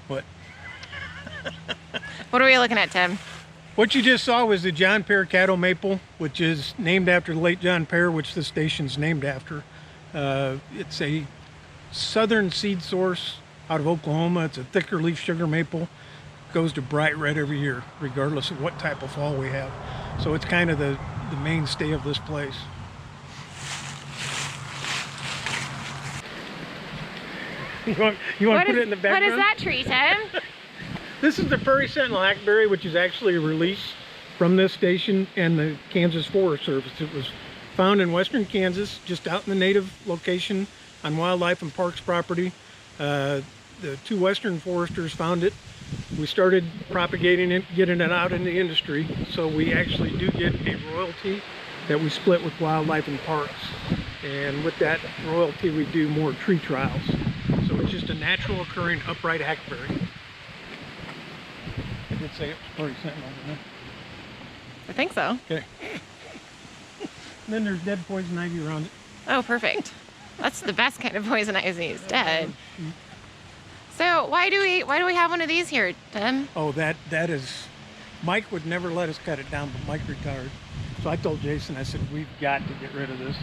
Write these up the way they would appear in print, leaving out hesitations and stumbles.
What? What are we looking at, Tim? What you just saw was the John Pierre cattle maple, which is named after the late John Pierre, which the station's named after. It's a southern seed source out of Oklahoma. It's a thicker leaf sugar maple. Goes to bright red every year, regardless of what type of fall we have. So it's kind of the mainstay of this place. You want to put it in the background? What is that tree, Tim? This is the Prairie Sentinel hackberry, which is actually a release from this station and the Kansas Forest Service. It was found in western Kansas, just out in the native location on Wildlife and Parks property. The two western foresters found it. We started propagating it, getting it out in the industry, so we actually do get a royalty that we split with Wildlife and Parks. And with that royalty, we do more tree trials. So it's just a natural occurring upright hackberry. I did say it was Prairie Sentinel, didn't I think so. I? Okay. Then there's dead poison ivy around it. Oh, perfect. That's the best kind of poison ivy. It's dead. So why do we have one of these here, Tim? Oh, that is, Mike would never let us cut it down, but Mike retired. So I told Jason, I said, we've got to get rid of this.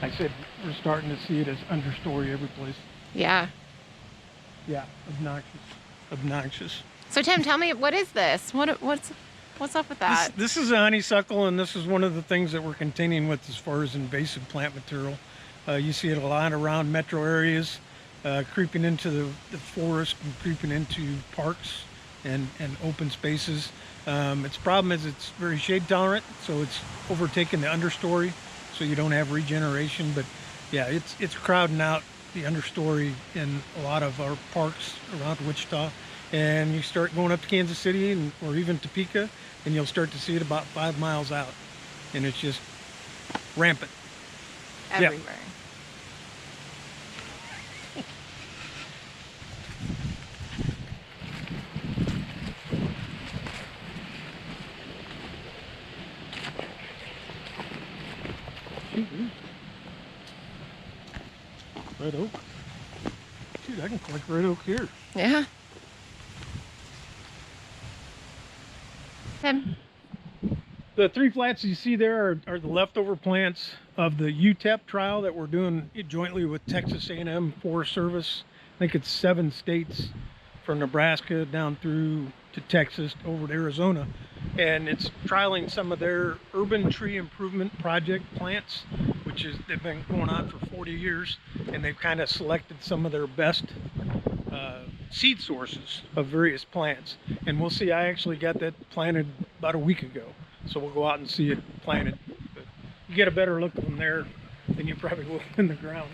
I said, we're starting to see it as understory every place. Yeah. Yeah, obnoxious. So Tim, tell me, what is this? What's up with that? This is a honeysuckle, and this is one of the things that we're contending with as far as invasive plant material. You see it a lot around metro areas, creeping into the forest and creeping into parks and open spaces. Its problem is it's very shade tolerant, so it's overtaking the understory, so you don't have regeneration. But yeah, it's crowding out the understory in a lot of our parks around Wichita. And you start going up to Kansas City or even Topeka, and you'll start to see it about 5 miles out. And it's just rampant. Everywhere. Red oak. Dude, I can collect red oak here. Yeah. Tim. The three flats you see there are the leftover plants of the UTEP trial that we're doing jointly with Texas A&M Forest Service. I think it's 7 states from Nebraska down through to Texas over to Arizona. And it's trialing some of their urban tree improvement project plants, which is they've been going on for 40 years. And they've kind of selected some of their best seed sources of various plants. And we'll see, I actually got that planted about a week ago. So we'll go out and see it planted. But you get a better look of them there than you probably will in the ground.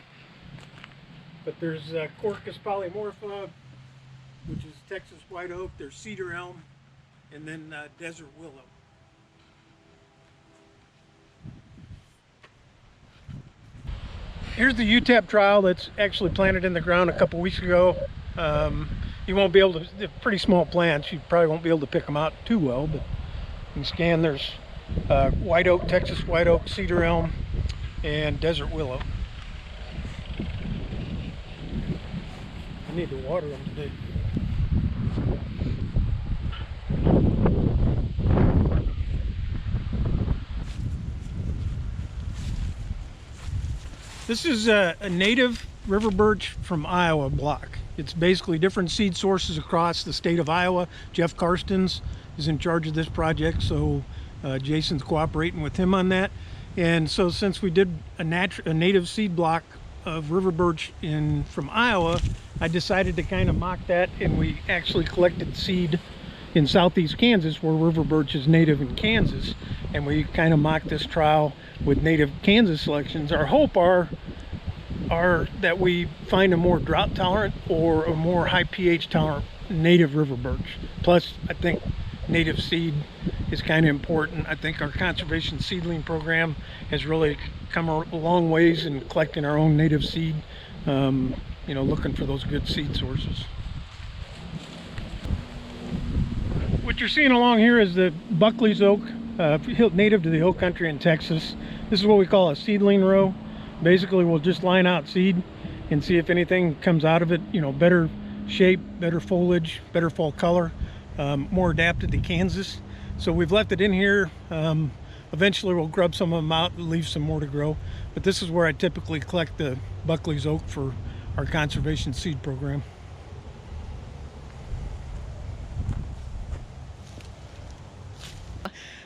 But there's Corcus polymorpha, which is Texas white oak. There's cedar elm, and then desert willow. Here's the UTEP trial that's actually planted in the ground a couple weeks ago. You won't be able to, they're pretty small plants. You probably won't be able to pick them out too well, but you can scan. There's white oak, Texas white oak, cedar elm, and desert willow. I need to water them today. This is a native river birch from Iowa block. It's basically different seed sources across the state of Iowa. Jeff Karstens is in charge of this project, so Jason's cooperating with him on that. And so since we did a native seed block of river birch from Iowa, I decided to kind of mock that, and we actually collected seed in southeast Kansas where river birch is native in Kansas, and we kind of mocked this trial with native Kansas selections. Our hope are that we find a more drought tolerant or a more high pH tolerant native river birch. Plus, I think native seed is kind of important. I think our conservation seedling program has really come a long ways in collecting our own native seed, you know, looking for those good seed sources. What you're seeing along here is the Buckley's oak, native to the hill country in Texas. This is what we call a seedling row. Basically, we'll just line out seed and see if anything comes out of it, you know, better shape, better foliage, better fall color, more adapted to Kansas. So we've left it in here. Eventually we'll grub some of them out and leave some more to grow. But this is where I typically collect the Buckley's oak for our conservation seed program.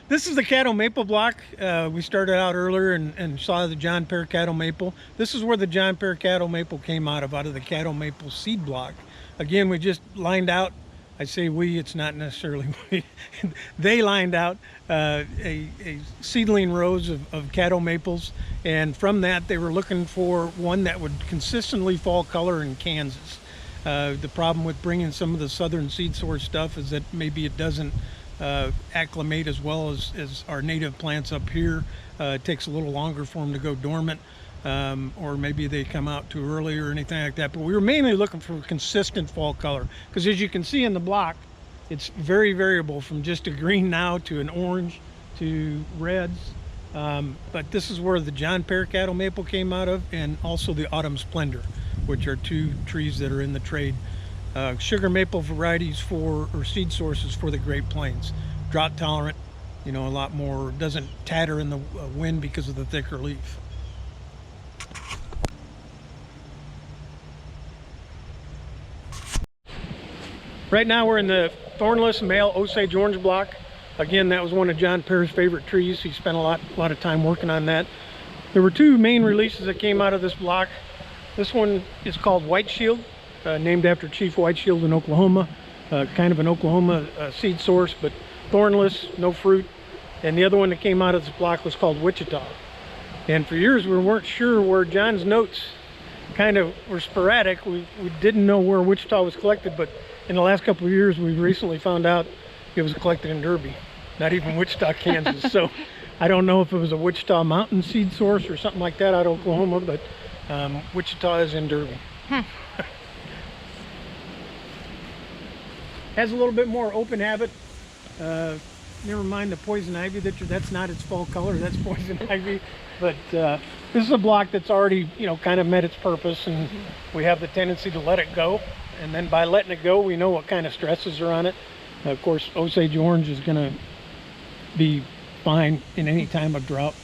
This is the Caddo maple block. We started out earlier and saw the John Pierre Caddo maple. This is where the John Pierre Caddo maple came out of the Caddo maple seed block. Again, we just lined out, I say we, it's not necessarily we, they lined out a seedling rows of Caddo maples, and from that they were looking for one that would consistently fall color in Kansas. The problem with bringing some of the southern seed source stuff is that maybe it doesn't acclimate as well as our native plants up here. It takes a little longer for them to go dormant, or maybe they come out too early or anything like that. But we were mainly looking for consistent fall color, because as you can see in the block, it's very variable from just a green now to an orange to reds. But this is where the John Pierre Caddo maple came out of, and also the Autumn Splendor, which are two trees that are in the trade. Sugar maple varieties or seed sources for the Great Plains. Drought tolerant, a lot more, doesn't tatter in the wind because of the thicker leaf. Right now we're in the thornless male Osage orange block. Again, that was one of John Pierre's favorite trees. He spent a lot of time working on that. There were two main releases that came out of this block. This one is called White Shield. Named after Chief White Shield in Oklahoma, kind of an Oklahoma seed source, but thornless, no fruit. And the other one that came out of this block was called Wichita. And for years we weren't sure where John's notes kind of were sporadic. We didn't know where Wichita was collected, but in the last couple of years we've recently found out it was collected in Derby, not even Wichita, Kansas. So I don't know if it was a Wichita mountain seed source or something like that out of Oklahoma, but Wichita is in Derby. Has a little bit more open habit. Never mind the poison ivy, that's not its fall color, that's poison ivy. But this is a block that's already, kind of met its purpose, and we have the tendency to let it go. And then by letting it go, we know what kind of stresses are on it. Of course, Osage orange is going to be fine in any time of drought.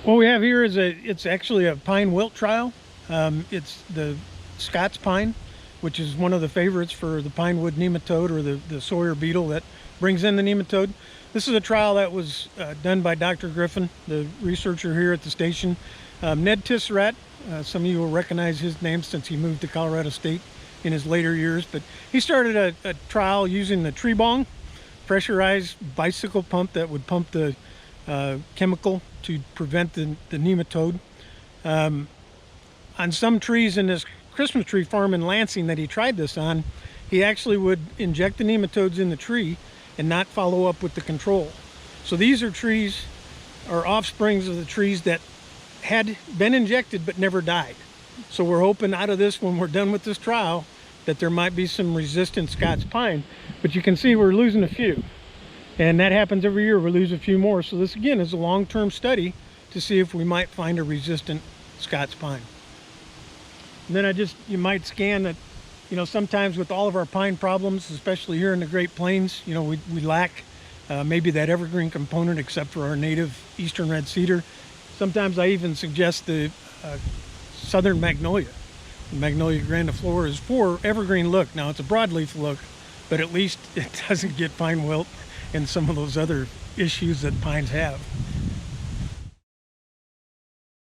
What we have here is it's actually a pine wilt trial. It's the Scots pine, which is one of the favorites for the pine wood nematode, or the Sawyer beetle that brings in the nematode. This is a trial that was done by Dr. Griffin, the researcher here at the station. Ned Tisserat, some of you will recognize his name since he moved to Colorado State in his later years, but he started a trial using the tree bong, pressurized bicycle pump that would pump the chemical to prevent the nematode. On some trees in this Christmas tree farm in Lansing that he tried this on, he actually would inject the nematodes in the tree and not follow up with the control. So these are trees, or offsprings of the trees that had been injected but never died. So we're hoping out of this, when we're done with this trial, that there might be some resistant Scots pine. But you can see we're losing a few, and that happens every year. We lose a few more. So this again is a long-term study to see if we might find a resistant Scots pine. And then you might scan that, sometimes with all of our pine problems, especially here in the Great Plains, we lack maybe that evergreen component, except for our native eastern red cedar. Sometimes I even suggest the southern magnolia. The Magnolia grandiflora is for evergreen look. Now it's a broadleaf look, but at least it doesn't get pine wilt and some of those other issues that pines have.